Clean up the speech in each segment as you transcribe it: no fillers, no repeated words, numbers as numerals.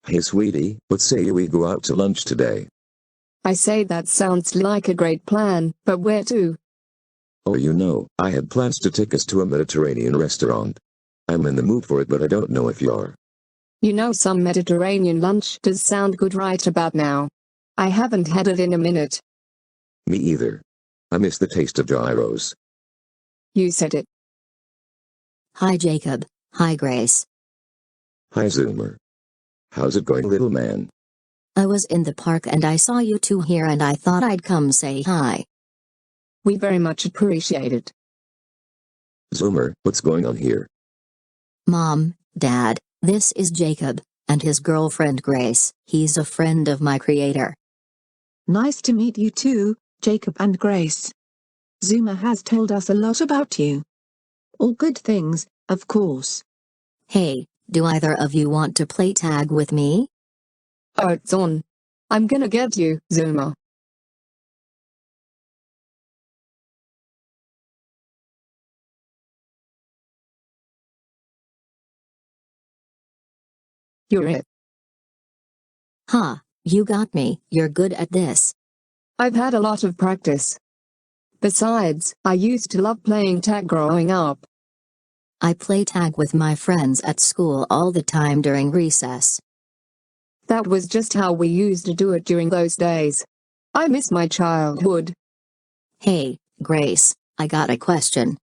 Hey sweetie, what say we go out to lunch today? I say that sounds like a great plan, but where to? Oh, I had plans to take us to a Mediterranean restaurant. I'm in the mood for it, but I don't know if you're. Some Mediterranean lunch does sound good right about now. I haven't had it in a minute. Me either. I miss the taste of gyros. You said it. Hi Jacob, hi Grace. Hi Zoomer. How's it going, little man? I was in the park and I saw you two here and I thought I'd come say hi. We very much appreciate it. Zoomer, what's going on here? Mom, Dad, this is Jacob, and his girlfriend Grace. He's a friend of my creator. Nice to meet you too, Jacob and Grace. Zuma has told us a lot about you. All good things, of course. Hey, do either of you want to play tag with me? Oh, it's on. I'm gonna get you, Zuma. You're it. Ha, you got me. You're good at this. I've had a lot of practice. Besides, I used to love playing tag growing up. I play tag with my friends at school all the time during recess. That was just how we used to do it during those days. I miss my childhood. Hey, Grace, I got a question.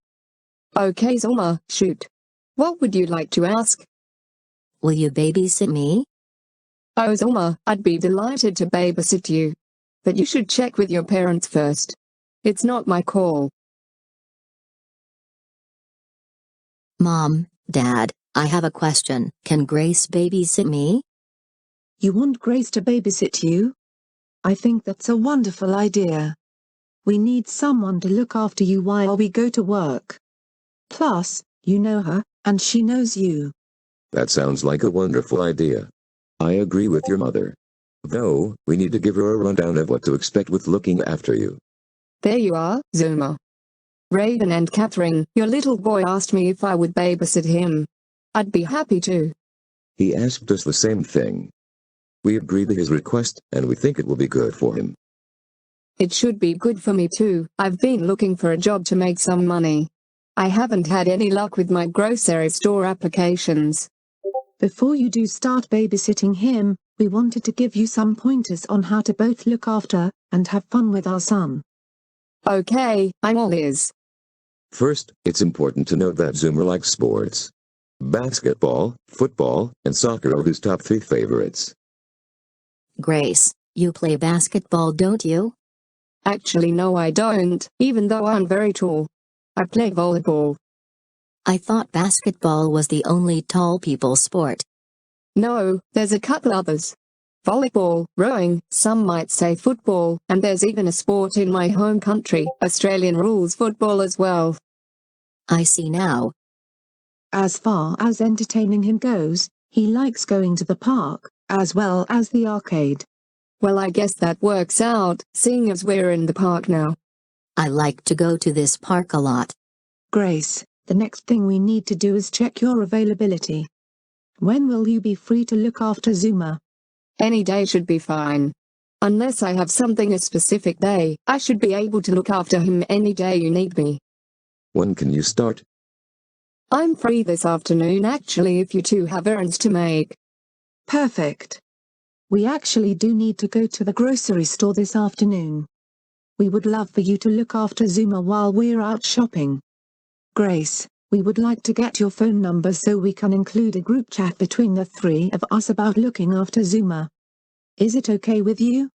Okay, Zuma, shoot. What would you like to ask? Will you babysit me? Oh, Zuma, I'd be delighted to babysit you. But you should check with your parents first. It's not my call. Mom, Dad, I have a question. Can Grace babysit me? You want Grace to babysit you? I think that's a wonderful idea. We need someone to look after you while we go to work. Plus, you know her, and she knows you. That sounds like a wonderful idea. I agree with your mother. Though, we need to give her a rundown of what to expect with looking after you. There you are, Zuma. Raven and Catherine, your little boy asked me if I would babysit him. I'd be happy to. He asked us the same thing. We agreed to his request, and we think it will be good for him. It should be good for me too. I've been looking for a job to make some money. I haven't had any luck with my grocery store applications. Before you do start babysitting him, we wanted to give you some pointers on how to both look after and have fun with our son. Okay, I'm all ears. First, it's important to note that Zoomer likes sports. Basketball, football, and soccer are his top 3 favorites. Grace, you play basketball, don't you? Actually, no, I don't, even though I'm very tall. I play volleyball. I thought basketball was the only tall people sport. No, there's a couple others. Volleyball, rowing, some might say football, and there's even a sport in my home country, Australian rules football as well. I see now. As far as entertaining him goes, he likes going to the park, as well as the arcade. Well, I guess that works out, seeing as we're in the park now. I like to go to this park a lot. Grace, the next thing we need to do is check your availability. When will you be free to look after Zuma? Any day should be fine. Unless I have something a specific day, I should be able to look after him any day you need me. When can you start? I'm free this afternoon actually if you two have errands to make. Perfect. We actually do need to go to the grocery store this afternoon. We would love for you to look after Zuma while we're out shopping. Grace, we would like to get your phone number so we can include a group chat between the 3 of us about looking after Zuma. Is it okay with you?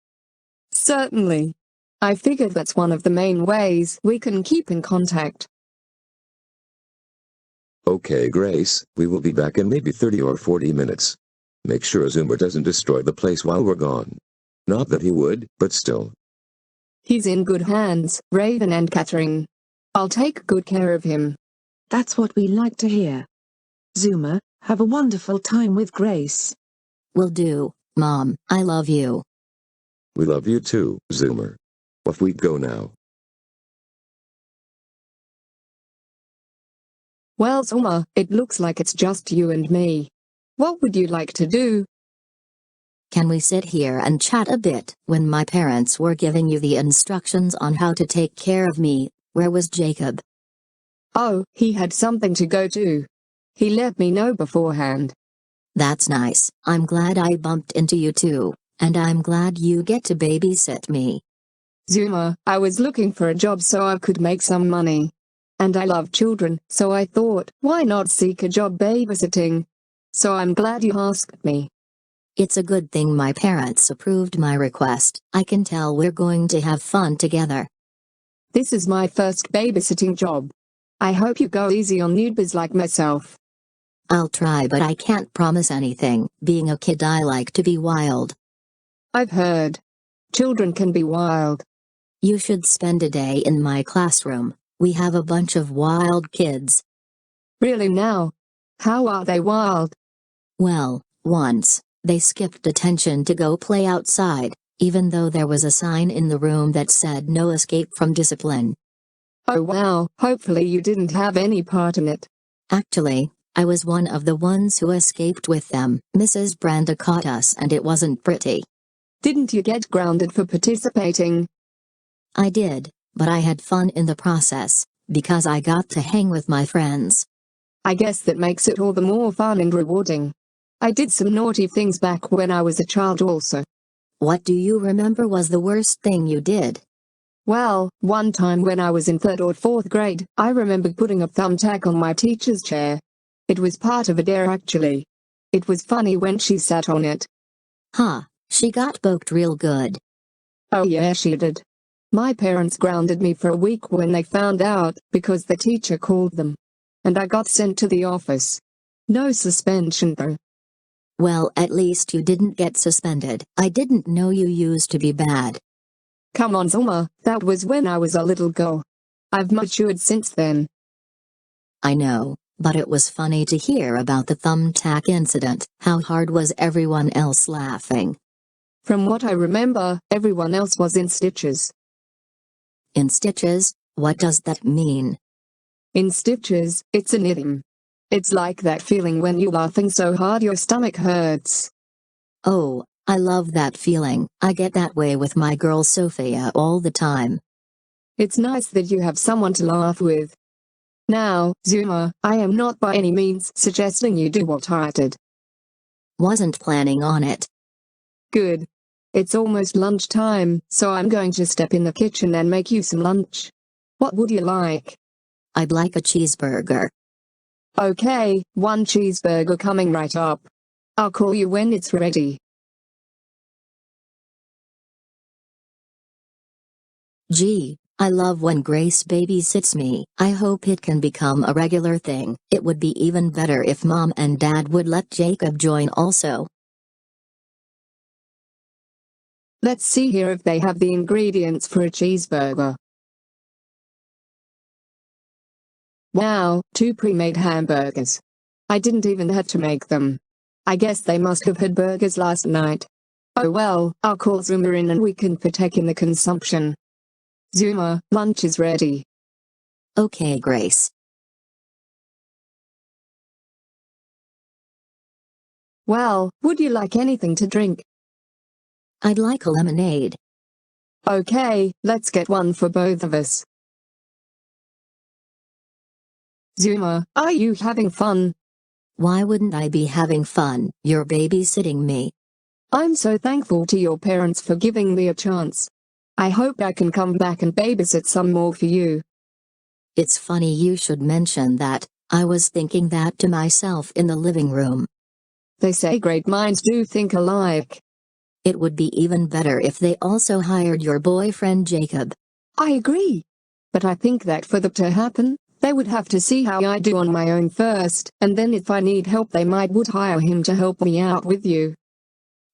Certainly. I figured that's one of the main ways we can keep in contact. Okay, Grace, we will be back in maybe 30 or 40 minutes. Make sure Zoomer doesn't destroy the place while we're gone. Not that he would, but still. He's in good hands, Raven and Catherine. I'll take good care of him. That's what we like to hear. Zuma, have a wonderful time with Grace. Will do, Mom, I love you. We love you too, Zoomer. Off we go now. Well, Zuma, it looks like it's just you and me. What would you like to do? Can we sit here and chat a bit? When my parents were giving you the instructions on how to take care of me, where was Jacob? Oh, he had something to go to. He let me know beforehand. That's nice. I'm glad I bumped into you too, and I'm glad you get to babysit me. Zuma, I was looking for a job so I could make some money. And I love children, so I thought, why not seek a job babysitting? So I'm glad you asked me. It's a good thing my parents approved my request. I can tell we're going to have fun together. This is my first babysitting job. I hope you go easy on newbies like myself. I'll try, but I can't promise anything. Being a kid, I like to be wild. I've heard. Children can be wild. You should spend a day in my classroom. We have a bunch of wild kids. Really now? How are they wild? Well, once, they skipped detention to go play outside, even though there was a sign in the room that said no escape from discipline. Oh wow, hopefully you didn't have any part in it. Actually, I was one of the ones who escaped with them. Mrs. Branda caught us and it wasn't pretty. Didn't you get grounded for participating? I did, but I had fun in the process, because I got to hang with my friends. I guess that makes it all the more fun and rewarding. I did some naughty things back when I was a child also. What do you remember was the worst thing you did? Well, one time when I was in 3rd or 4th grade, I remember putting a thumbtack on my teacher's chair. It was part of a dare actually. It was funny when she sat on it. Huh, she got poked real good. Oh yeah, she did. My parents grounded me for a week when they found out, because the teacher called them. And I got sent to the office. No suspension though. Well, at least you didn't get suspended. I didn't know you used to be bad. Come on Zuma, that was when I was a little girl. I've matured since then. I know, but it was funny to hear about the thumbtack incident. How hard was everyone else laughing? From what I remember, everyone else was in stitches. In stitches? What does that mean? In stitches, it's an idiom. It's like that feeling when you're laughing so hard your stomach hurts. Oh, I love that feeling. I get that way with my girl Sophia all the time. It's nice that you have someone to laugh with. Now, Zuma, I am not by any means suggesting you do what I did. Wasn't planning on it. Good. It's almost lunchtime, so I'm going to step in the kitchen and make you some lunch. What would you like? I'd like a cheeseburger. Okay, 1 cheeseburger coming right up. I'll call you when it's ready. Gee, I love when Grace babysits me. I hope it can become a regular thing. It would be even better if Mom and Dad would let Jacob join also. Let's see here if they have the ingredients for a cheeseburger. Wow, 2 pre-made hamburgers. I didn't even have to make them. I guess they must have had burgers last night. Oh well, I'll call Zuma in and we can partake in the consumption. Zuma, lunch is ready. Okay, Grace. Well, would you like anything to drink? I'd like a lemonade. Okay, let's get one for both of us. Zuma, are you having fun? Why wouldn't I be having fun? You're babysitting me. I'm so thankful to your parents for giving me a chance. I hope I can come back and babysit some more for you. It's funny you should mention that. I was thinking that to myself in the living room. They say great minds do think alike. It would be even better if they also hired your boyfriend Jacob. I agree. But I think that for that to happen, they would have to see how I do on my own first, and then if I need help they would hire him to help me out with you.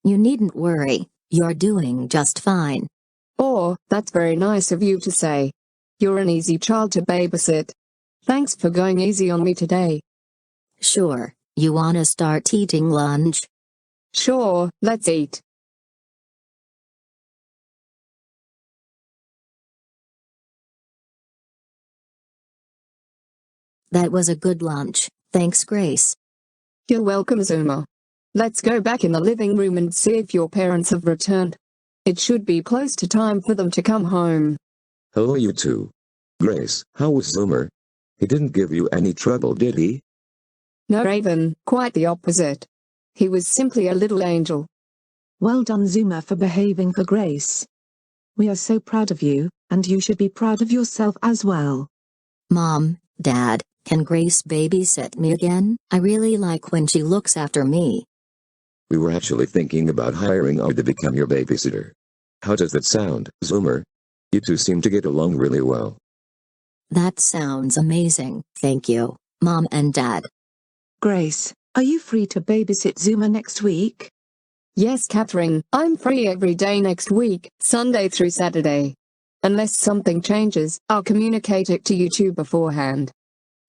You needn't worry, you're doing just fine. Oh, that's very nice of you to say. You're an easy child to babysit. Thanks for going easy on me today. Sure, you wanna start eating lunch? Sure, let's eat. That was a good lunch, thanks Grace. You're welcome Zuma. Let's go back in the living room and see if your parents have returned. It should be close to time for them to come home. Hello you two. Grace, how was Zoomer? He didn't give you any trouble, did he? No, Raven, quite the opposite. He was simply a little angel. Well done Zuma for behaving for Grace. We are so proud of you, and you should be proud of yourself as well. Mom, Dad, can Grace babysit me again? I really like when she looks after me. We were actually thinking about hiring her to become your babysitter. How does that sound, Zoomer? You two seem to get along really well. That sounds amazing, thank you, Mom and Dad. Grace, are you free to babysit Zuma next week? Yes, Catherine, I'm free every day next week, Sunday through Saturday. Unless something changes, I'll communicate it to you two beforehand.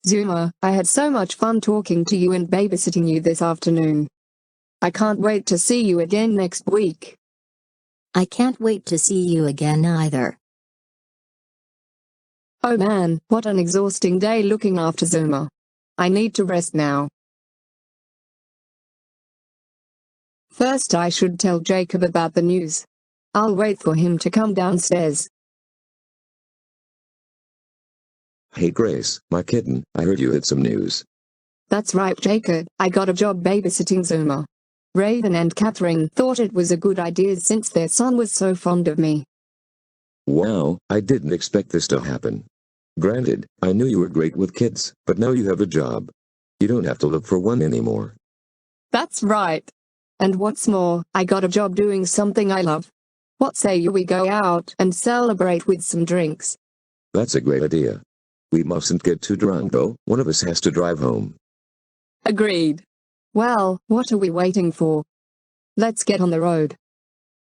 Zuma, I had so much fun talking to you and babysitting you this afternoon. I can't wait to see you again next week. I can't wait to see you again either. Oh man, what an exhausting day looking after Zuma. I need to rest now. First I should tell Jacob about the news. I'll wait for him to come downstairs. Hey Grace, my kitten, I heard you had some news. That's right, Jacob, I got a job babysitting Zuma. Raven and Catherine thought it was a good idea since their son was so fond of me. Wow, I didn't expect this to happen. Granted, I knew you were great with kids, but now you have a job. You don't have to look for one anymore. That's right. And what's more, I got a job doing something I love. What say we go out and celebrate with some drinks? That's a great idea. We mustn't get too drunk though, one of us has to drive home. Agreed. Well, what are we waiting for? Let's get on the road.